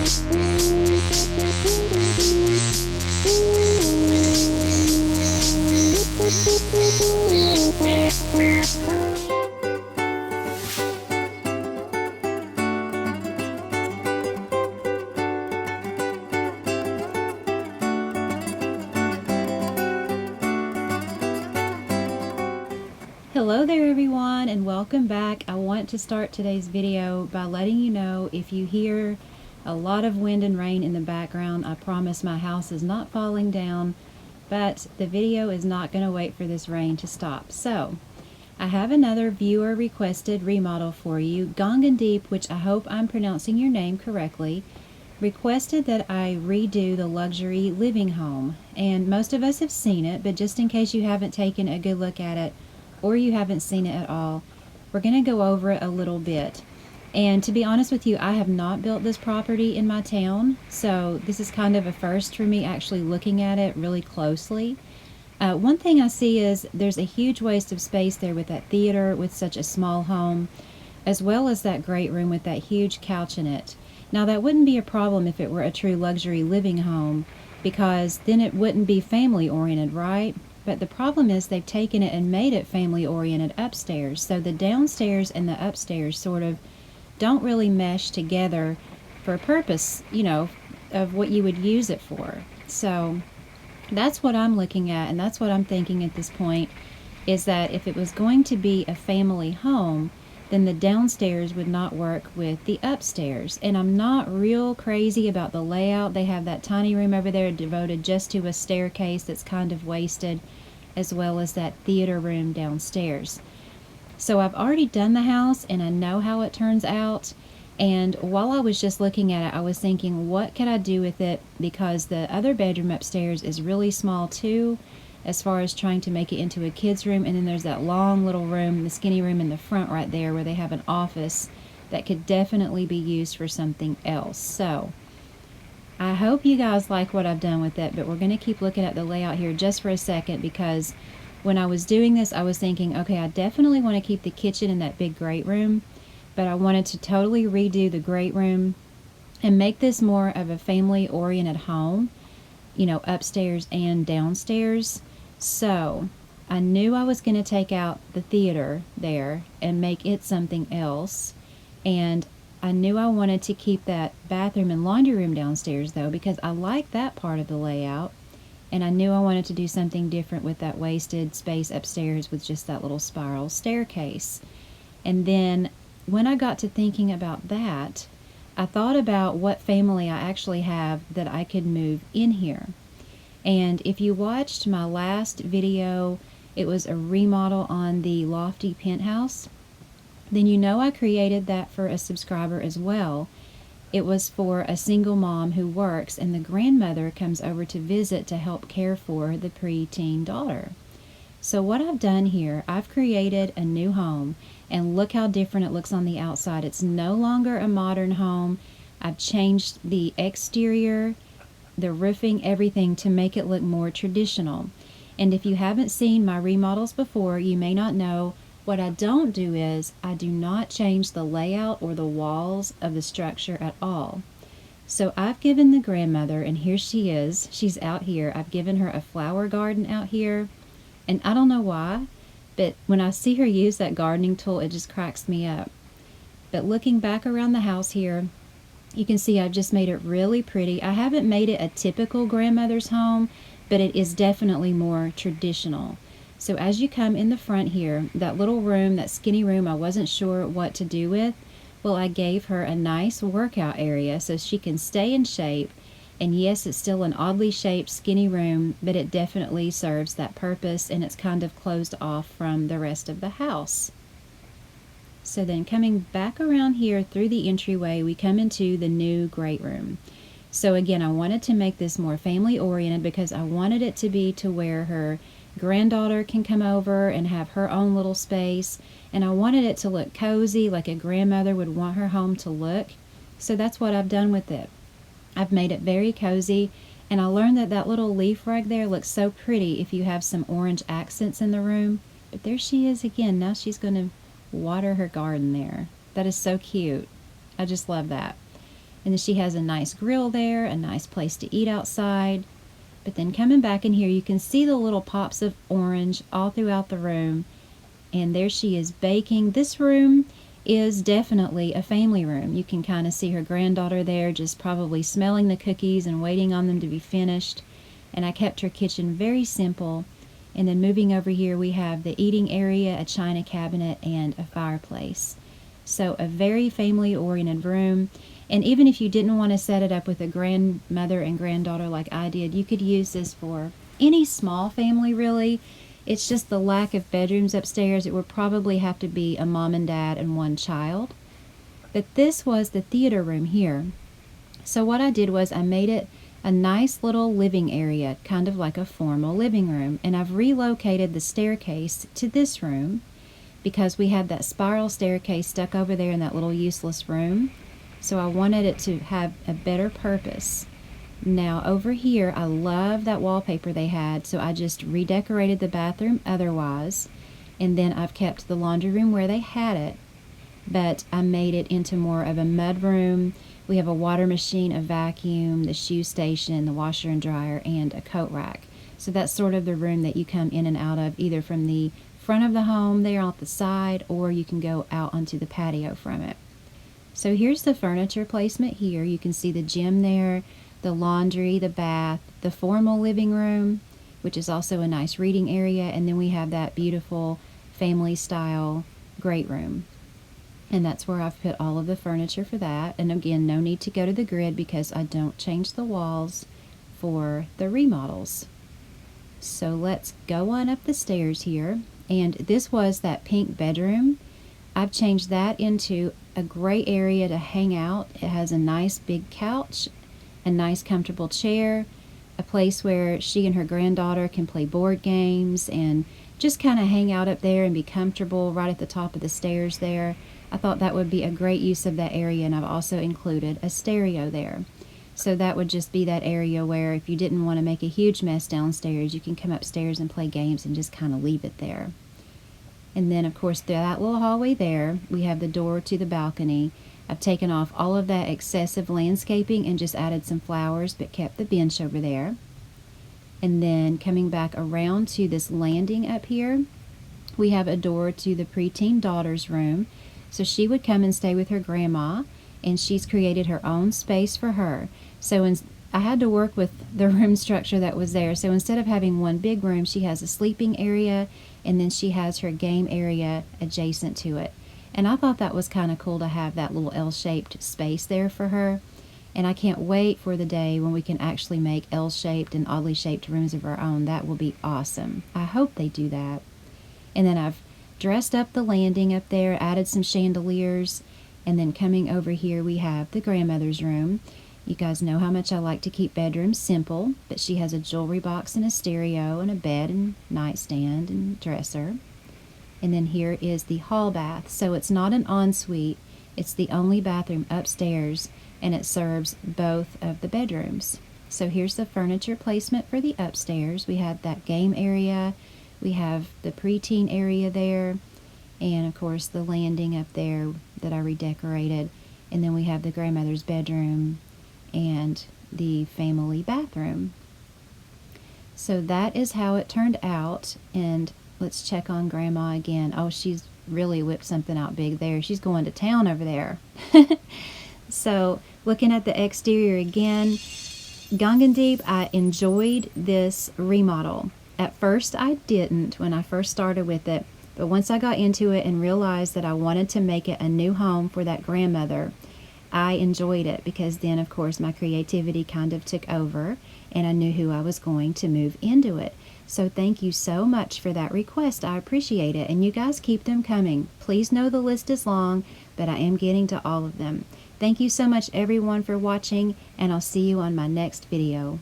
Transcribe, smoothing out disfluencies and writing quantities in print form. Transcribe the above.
Hello there everyone, and welcome back. I want to start today's video by letting you know if you hear a lot of wind and rain in the background, I promise my house is not falling down, but the video is not going to wait for this rain to stop. So I have another viewer requested remodel for you. Gong and Deep, which I hope I'm pronouncing your name correctly, requested that I redo the luxury living home. And most of us have seen it, but just in case you haven't taken a good look at it or you haven't seen it at all, we're going to go over it a little bit. And to be honest with you, I have not built this property in my town, so this is kind of a first for me actually looking at it really closely. One thing I see is there's a huge waste of space there with that theater with such a small home, as well as that great room with that huge couch in it. Now that wouldn't be a problem if it were a true luxury living home, because then it wouldn't be family oriented, right? But the problem is they've taken it and made it family oriented upstairs, so the downstairs and the upstairs sort of don't really mesh together for a purpose, you know, of what you would use it for. So that's what I'm looking at, and that's what I'm thinking at this point, is that if it was going to be a family home, then the downstairs would not work with the upstairs. And I'm not real crazy about the layout. They have that tiny room over there devoted just to a staircase that's kind of wasted, as well as that theater room downstairs. So I've already done the house and I know how it turns out. And while I was just looking at it, I was thinking, what could I do with it? Because the other bedroom upstairs is really small too, as far as trying to make it into a kid's room. And then there's that long little room, the skinny room in the front right there, where they have an office that could definitely be used for something else. So I hope you guys like what I've done with it, but we're going to keep looking at the layout here just for a second, because when I was doing this, I was thinking, okay, I definitely want to keep the kitchen in that big great room, but I wanted to totally redo the great room and make this more of a family-oriented home, you know, upstairs and downstairs. So I knew I was going to take out the theater there and make it something else, and I knew I wanted to keep that bathroom and laundry room downstairs though, because I like that part of the layout, and I knew I wanted to do something different with that wasted space upstairs with just that little spiral staircase. And then when I got to thinking about that, I thought about what family I actually have that I could move in here. And if you watched my last video, it was a remodel on the lofty penthouse, then you know I created that for a subscriber as well. It was for a single mom who works, and the grandmother comes over to visit to help care for the preteen daughter. So what I've done here, I've created a new home, and look how different it looks on the outside. It's no longer a modern home. I've changed the exterior, the roofing, everything to make it look more traditional. And if you haven't seen my remodels before, you may not know, what I don't do is I do not change the layout or the walls of the structure at all. So I've given the grandmother, and here she is, she's out here, I've given her a flower garden out here, and I don't know why, but when I see her use that gardening tool, it just cracks me up. But looking back around the house here, you can see I've just made it really pretty. I haven't made it a typical grandmother's home, but it is definitely more traditional. So as you come in the front here, that little room, that skinny room, I wasn't sure what to do with. Well, I gave her a nice workout area so she can stay in shape. And yes, it's still an oddly shaped skinny room, but it definitely serves that purpose, and it's kind of closed off from the rest of the house. So then coming back around here through the entryway, we come into the new great room. So again, I wanted to make this more family oriented because I wanted it to be to where her granddaughter can come over and have her own little space, and I wanted it to look cozy like a grandmother would want her home to look. So that's what I've done with it. I've made it very cozy, and I learned that that little leaf rug there looks so pretty if you have some orange accents in the room. But there she is again. Now she's going to water her garden there. That is so cute. I just love that. And then she has a nice grill there, a nice place to eat outside. But then coming back in here, you can see the little pops of orange all throughout the room. And there she is baking. This room is definitely a family room. You can kind of see her granddaughter there just probably smelling the cookies and waiting on them to be finished. And I kept her kitchen very simple. And then moving over here, we have the eating area, a china cabinet, and a fireplace. So a very family-oriented room. And even if you didn't want to set it up with a grandmother and granddaughter like I did, you could use this for any small family, really. It's just the lack of bedrooms upstairs. It would probably have to be a mom and dad and one child. But this was the theater room here. So what I did was I made it a nice little living area, kind of like a formal living room. And I've relocated the staircase to this room because we had that spiral staircase stuck over there in that little useless room. So I wanted it to have a better purpose. Now over here, I love that wallpaper they had, so I just redecorated the bathroom otherwise. And then I've kept the laundry room where they had it, but I made it into more of a mud room. We have a water machine, a vacuum, the shoe station, the washer and dryer, and a coat rack. So that's sort of the room that you come in and out of, either from the front of the home there off the side, or you can go out onto the patio from it. So here's the furniture placement here. You can see the gym there, the laundry, the bath, the formal living room, which is also a nice reading area, and then we have that beautiful family style great room. And that's where I've put all of the furniture for that. And again, no need to go to the grid because I don't change the walls for the remodels. So let's go on up the stairs here. And this was that pink bedroom. I've changed that into a gray area to hang out. It has a nice big couch, a nice comfortable chair, a place where she and her granddaughter can play board games and just kind of hang out up there and be comfortable right at the top of the stairs there. I thought that would be a great use of that area, and I've also included a stereo there. So that would just be that area where if you didn't want to make a huge mess downstairs, you can come upstairs and play games and just kind of leave it there. And then, of course, through that little hallway there, we have the door to the balcony. I've taken off all of that excessive landscaping and just added some flowers, but kept the bench over there. And then coming back around to this landing up here, we have a door to the preteen daughter's room. So she would come and stay with her grandma, and she's created her own space for her. So I had to work with the room structure that was there. So instead of having one big room, she has a sleeping area, and then she has her game area adjacent to it. And I thought that was kind of cool to have that little L-shaped space there for her. And I can't wait for the day when we can actually make L-shaped and oddly shaped rooms of our own. That will be awesome. I hope they do that. And then I've dressed up the landing up there, added some chandeliers, and then coming over here we have the grandmother's room. You guys know how much I like to keep bedrooms simple, but she has a jewelry box and a stereo and a bed and nightstand and dresser. And then here is the hall bath. So it's not an ensuite, it's the only bathroom upstairs, and it serves both of the bedrooms. So here's the furniture placement for the upstairs. We have that game area, we have the preteen area there, and of course the landing up there that I redecorated. And then we have the grandmother's bedroom and the family bathroom. So that is how it turned out. And let's check on Grandma again. Oh, she's really whipped something out big there. She's going to town over there. So looking at the exterior again, Gangandeep, I enjoyed this remodel. At first I didn't when I first started with it, but once I got into it and realized that I wanted to make it a new home for that grandmother, I enjoyed it because then, of course, my creativity kind of took over and I knew who I was going to move into it. So thank you so much for that request. I appreciate it. And you guys keep them coming. Please know the list is long, but I am getting to all of them. Thank you so much, everyone, for watching, and I'll see you on my next video.